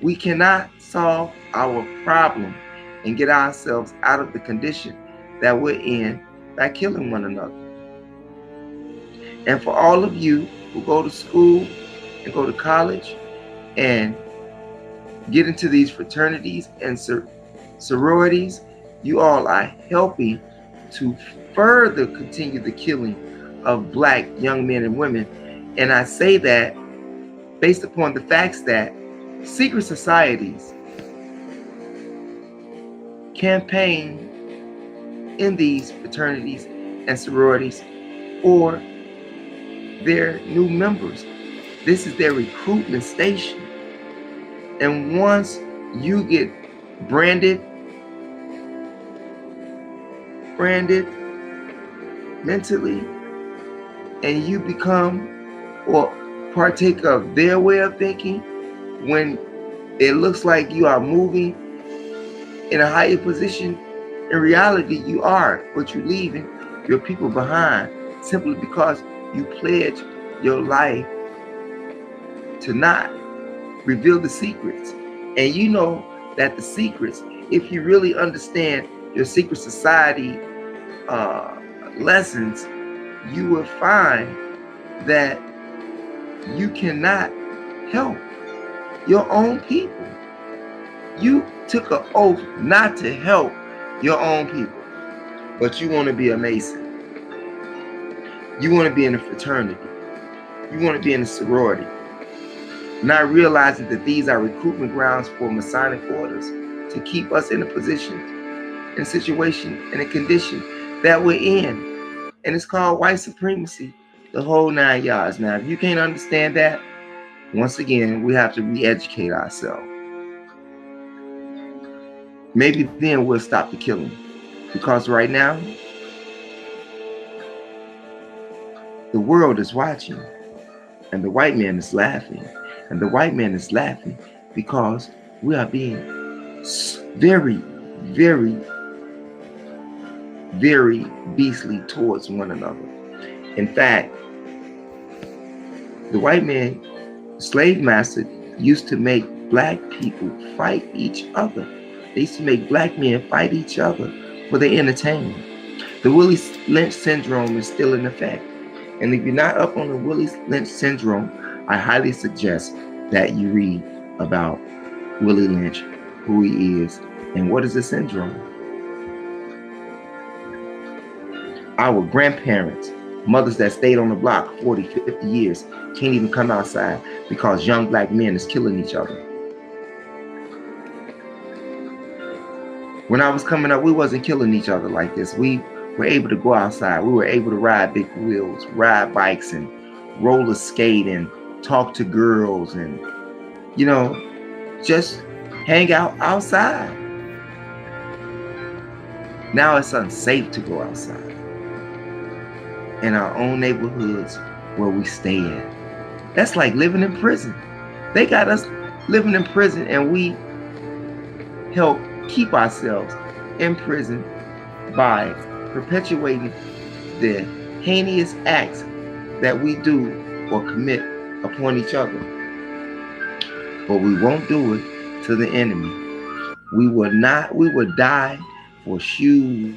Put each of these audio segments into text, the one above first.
We cannot solve our problem and get ourselves out of the condition that we're in by killing one another. And for all of you who go to school and go to college and get into these fraternities and sororities, you all are helping to further continue the killing of Black young men and women. And I say that based upon the facts that secret societies campaign in these fraternities and sororities for their new members. This is their recruitment station. And once you get branded mentally, and you become or partake of their way of thinking, when it looks like you are moving in a higher position, in reality you are, but you're leaving your people behind simply because you pledge your life to not reveal the secrets. And you know that the secrets, if you really understand your secret society lessons, you will find that you cannot help your own people. You took an oath not to help your own people, but you want to be a Mason. You want to be in a fraternity. You want to be in a sorority. Not realizing that these are recruitment grounds for Masonic orders to keep us in a position, in a situation, in a condition that we're in. And it's called white supremacy, the whole 9 yards. Now, if you can't understand that, once again, we have to re-educate ourselves. Maybe then we'll stop the killing. Because right now, the world is watching, and the white man is laughing. And the white man is laughing because we are being very, very, very beastly towards one another. In fact, the white man, slave master, used to make Black people fight each other. They used to make Black men fight each other for their entertainment. The Willie Lynch syndrome is still in effect. And if you're not up on the Willie Lynch syndrome, I highly suggest that you read about Willie Lynch, who he is, and what is the syndrome. Our grandparents, mothers that stayed on the block 40, 50 years, can't even come outside because young Black men is killing each other. When I was coming up, we wasn't killing each other like this. We were able to go outside. We were able to ride big wheels, ride bikes, and roller skate, and talk to girls, and, you know, just hang out outside. Now it's unsafe to go outside in our own neighborhoods where we stay at. That's like living in prison. They got us living in prison, and we help keep ourselves in prison by perpetuating the heinous acts that we do or commit upon each other. But we won't do it to the enemy. We would die for shoes,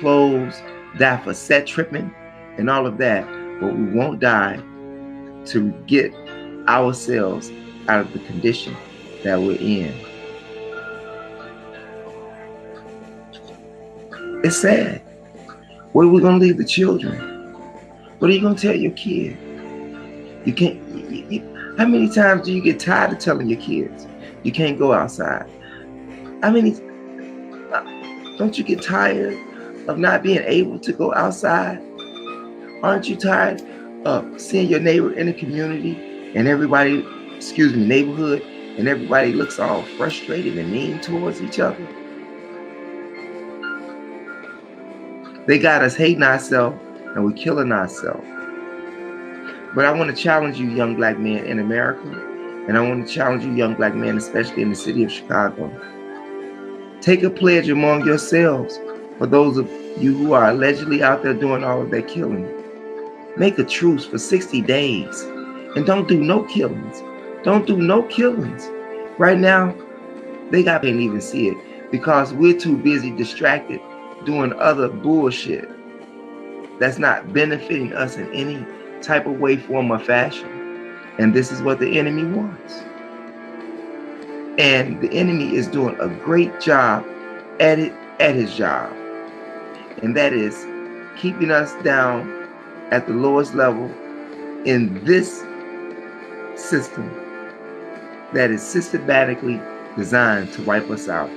clothes, die for set tripping and all of that, but we won't die to get ourselves out of the condition that we're in. It's sad. Where are we going to leave the children? What are you going to tell your kid? You can't. How many times do you get tired of telling your kids you can't go outside? Don't you get tired of not being able to go outside? Aren't you tired of seeing your neighbor in the community and neighborhood, and everybody looks all frustrated and mean towards each other? They got us hating ourselves, and we're killing ourselves. But I want to challenge you, young Black men in America, and I want to challenge you, young Black men, especially in the city of Chicago. Take a pledge among yourselves for those of you who are allegedly out there doing all of that killing. Make a truce for 60 days and don't do no killings. Don't do no killings. Right now, they can't even see it because we're too busy distracted doing other bullshit that's not benefiting us in any type of way, form, or fashion. And this is what the enemy wants. And the enemy is doing a great job at his job. And that is keeping us down at the lowest level in this system that is systematically designed to wipe us out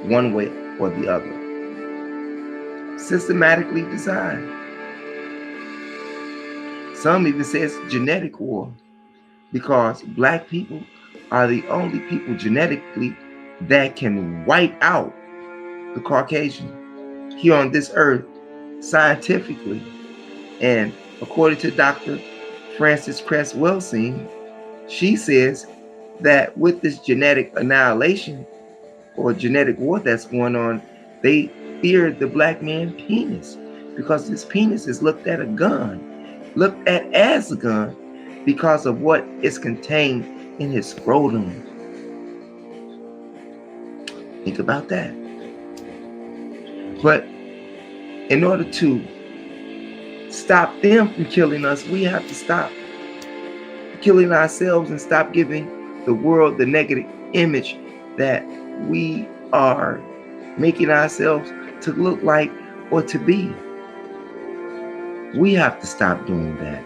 one way or the other. Systematically designed. Some even say it's genetic war because black people are the only people genetically that can wipe out the Caucasian here on this earth scientifically. And according to Dr. Frances Cress Welsing, she says that with this genetic annihilation or genetic war that's going on, they fear the black man penis because his penis is looked at as a gun because of what is contained in his scrotum. Think about that. But in order to stop them from killing us, we have to stop killing ourselves and stop giving the world the negative image that we are making ourselves to look like or to be. We have to stop doing that.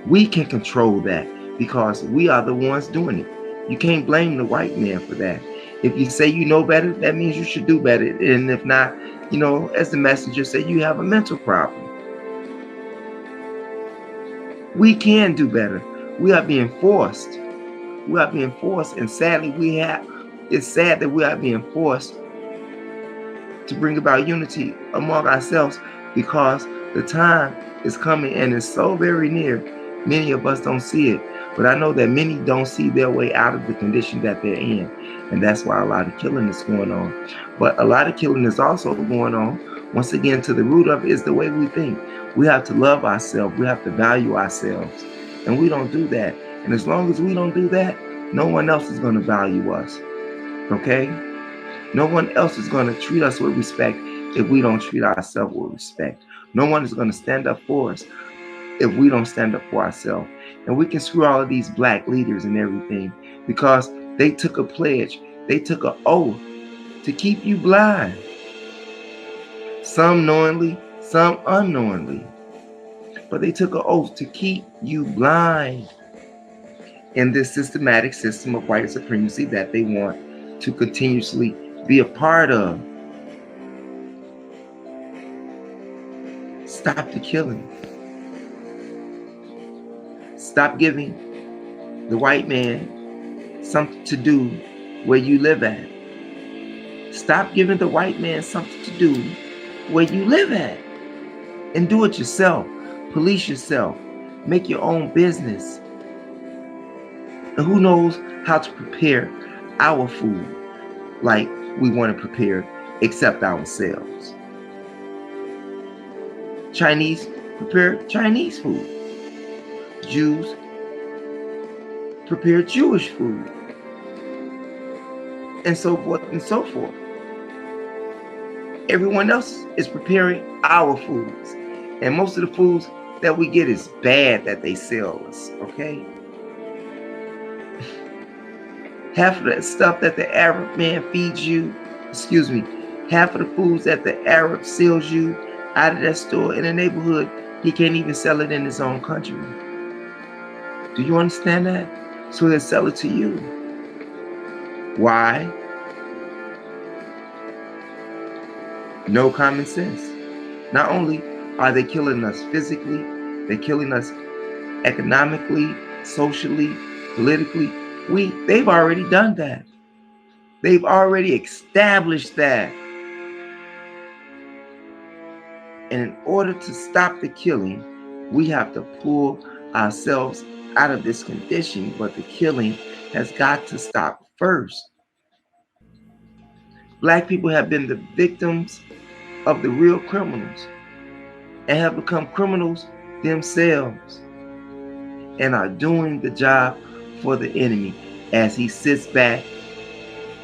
We can control that because we are the ones doing it. You can't blame the white man for that. If you say you know better, that means you should do better. And if not, as the messenger said, you have a mental problem. We can do better. We are being forced. We are being forced, and sadly, it's sad that we are being forced to bring about unity among ourselves because the time is coming and it's so very near. Many of us don't see it, but I know that many don't see their way out of the condition that they're in, and that's why a lot of killing is going on. But a lot of killing is also going on, once again, to the root of it is the way we think. We have to love ourselves. We have to value ourselves, and we don't do that. And as long as we don't do that, no one else is going to value us, okay? No one else is going to treat us with respect if we don't treat ourselves with respect. No one is going to stand up for us if we don't stand up for ourselves. And we can screw all of these black leaders and everything because they took a pledge. They took an oath to keep you blind. Some knowingly, some unknowingly. But they took an oath to keep you blind in this systematic system of white supremacy that they want to continuously be a part of. Stop the killing. Stop giving the white man something to do where you live at. Stop giving the white man something to do where you live at. And do it yourself. Police yourself. Make your own business. And who knows how to prepare our food like we want to prepare except ourselves. Chinese prepare Chinese food. Jews prepare Jewish food. And so forth and so forth. Everyone else is preparing our foods. And most of the foods that we get is bad that they sell us, okay? Half of the stuff that the Arab man feeds you, half of the foods that the Arab sells you out of that store in the neighborhood, he can't even sell it in his own country. Do you understand that? So he'll sell it to you. Why? No common sense. Not only are they killing us physically, they're killing us economically, socially, politically. They've already done that. They've already established that. And in order to stop the killing, we have to pull ourselves out of this condition, but the killing has got to stop first. Black people have been the victims of the real criminals and have become criminals themselves and are doing the job for the enemy as he sits back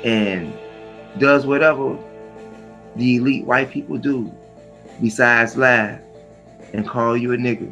and does whatever the elite white people do besides laugh and call you a nigga.